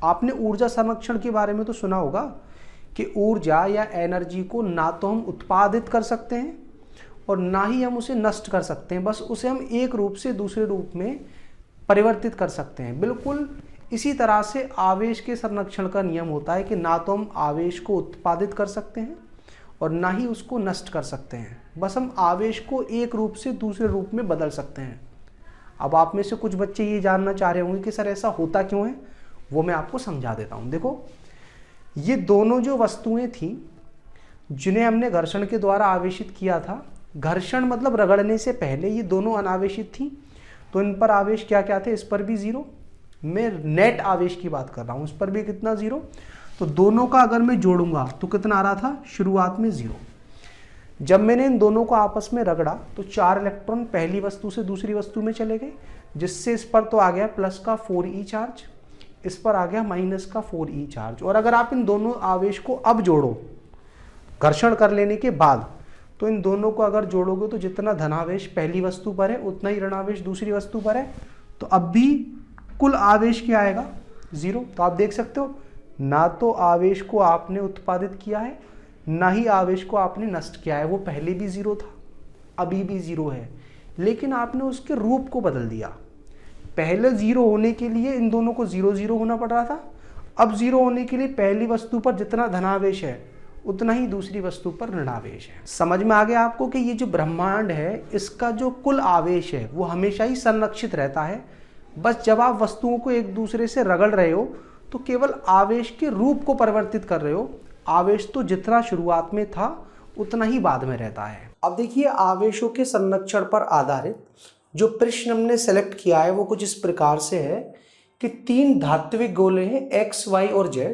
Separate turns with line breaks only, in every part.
आपने ऊर्जा संरक्षण के बारे में तो सुना होगा कि ऊर्जा या एनर्जी को ना तो हम उत्पादित कर सकते हैं और ना ही हम उसे नष्ट कर सकते हैं, बस उसे हम एक रूप से दूसरे रूप में परिवर्तित कर सकते हैं। बिल्कुल इसी तरह से आवेश के संरक्षण का नियम होता है कि ना तो हम आवेश को उत्पादित कर सकते हैं और ना ही उसको नष्ट कर सकते हैं, बस हम आवेश को एक रूप से दूसरे रूप में बदल सकते हैं। अब आप में से कुछ बच्चे ये जानना चाह रहे होंगे कि सर ऐसा होता क्यों है, वो मैं आपको समझा देता हूँ। देखो, ये दोनों जो वस्तुएं थी जिन्हें हमने घर्षण के द्वारा आवेशित किया था, घर्षण मतलब रगड़ने से पहले ये दोनों अनावेशित थी, तो इन पर आवेश क्या क्या थे, इस पर भी जीरो। मैं नेट आवेश की बात कर रहा हूँ, इस पर भी कितना, जीरो। तो दोनों का अगर मैं जोड़ूंगा तो कितना आ रहा था, शुरुआत में जीरो। जब मैंने इन दोनों को आपस में रगड़ा तो 4 इलेक्ट्रॉन पहली वस्तु से दूसरी वस्तु में चले गए, जिससे इस पर तो आ गया प्लस का 4e चार्ज, इस पर आ गया माइनस का 4e चार्ज। और अगर आप इन दोनों आवेश को अब जोड़ो घर्षण कर लेने के बाद, तो इन दोनों को अगर जोड़ोगे तो जितना धनावेश पहली वस्तु पर है उतना ही ऋणावेश दूसरी वस्तु पर है, तो अब भी कुल आवेश क्या आएगा, जीरो। तो आप देख सकते हो, ना तो आवेश को आपने उत्पादित किया है ना ही आवेश को आपने नष्ट किया है। वो पहले भी जीरो था, अभी भी जीरो है, लेकिन आपने उसके रूप को बदल दिया। पहले जीरो होने के लिए इन दोनों को जीरो जीरो होना पड़ रहा था, अब जीरो होने के लिए पहली वस्तु पर जितना धनावेश है उतना ही दूसरी वस्तु पर ऋणावेश है। समझ में आ गया आपको कि ये जो ब्रह्मांड है इसका जो कुल आवेश है वो हमेशा ही संरक्षित रहता है। बस जब आप वस्तुओं को एक दूसरे से रगड़ रहे हो तो केवल आवेश के रूप को परिवर्तित कर रहे हो, आवेश तो जितना शुरुआत में था उतना ही बाद में रहता है। अब देखिए, आवेशों के संरक्षण पर आधारित जो प्रश्न हमने सेलेक्ट किया है वो कुछ इस प्रकार से है कि 3 धात्विक गोले हैं x, y और z,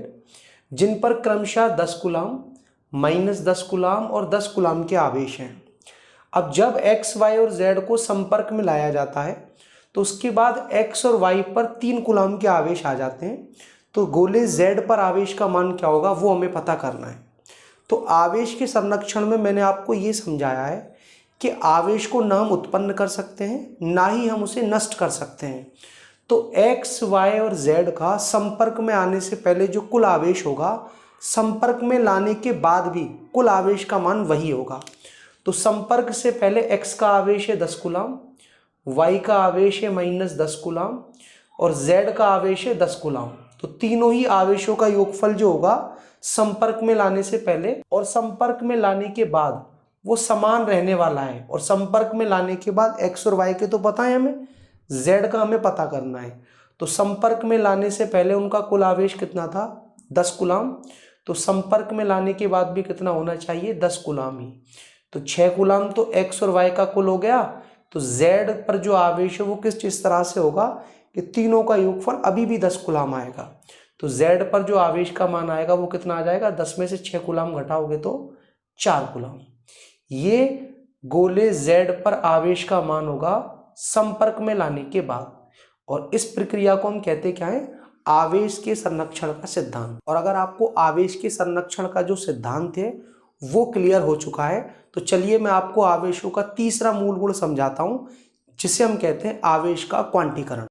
जिन पर क्रमशः 10 कूलाम, -10 कूलाम और 10 कूलाम के आवेश हैं। अब जब x, y और z को संपर्क में लाया जाता है तो उसके बाद x और y पर 3 कूलाम के आवेश आ जाते हैं, तो गोले z पर आवेश का मान क्या होगा वो हमें पता करना है। तो आवेश के संरक्षण में मैंने आपको ये समझाया है कि आवेश को ना हम उत्पन्न कर सकते हैं ना ही हम उसे नष्ट कर सकते हैं। तो x, y और z का संपर्क में आने से पहले जो कुल आवेश होगा, संपर्क में लाने के बाद भी कुल आवेश का मान वही होगा। तो संपर्क से पहले x का आवेश है 10 कूलाम, y का आवेश है -10 कूलाम और z का आवेश है 10 कूलाम। तो तीनों ही आवेशों का योगफल जो होगा संपर्क में लाने से पहले और संपर्क में लाने के बाद वो समान रहने वाला है। और संपर्क में लाने के बाद x और y के तो पता है हमें, z का हमें पता करना है। तो संपर्क में लाने से पहले उनका कुल आवेश कितना था, 10 कूलाम। तो संपर्क में लाने के बाद भी कितना होना चाहिए, 10 कूलाम ही। तो 6 कूलाम तो x और y का कुल हो गया। तो z पर जो आवेश है वो किस तरह से होगा कि तीनों का योगफल अभी भी 10 कूलाम आएगा। तो z पर जो आवेश का मान आएगा वो कितना आ जाएगा, 10 में से 6 कूलाम घटाओगे तो 4 कूलाम। ये गोले z पर आवेश का मान होगा संपर्क में लाने के बाद। और इस प्रक्रिया को हम कहते क्या है, आवेश के संरक्षण का सिद्धांत। और अगर आपको आवेश के संरक्षण का जो सिद्धांत है वो क्लियर हो चुका है तो चलिए मैं आपको आवेशों का तीसरा मूल गुण समझाता हूं, जिसे हम कहते हैं आवेश का क्वांटीकरण।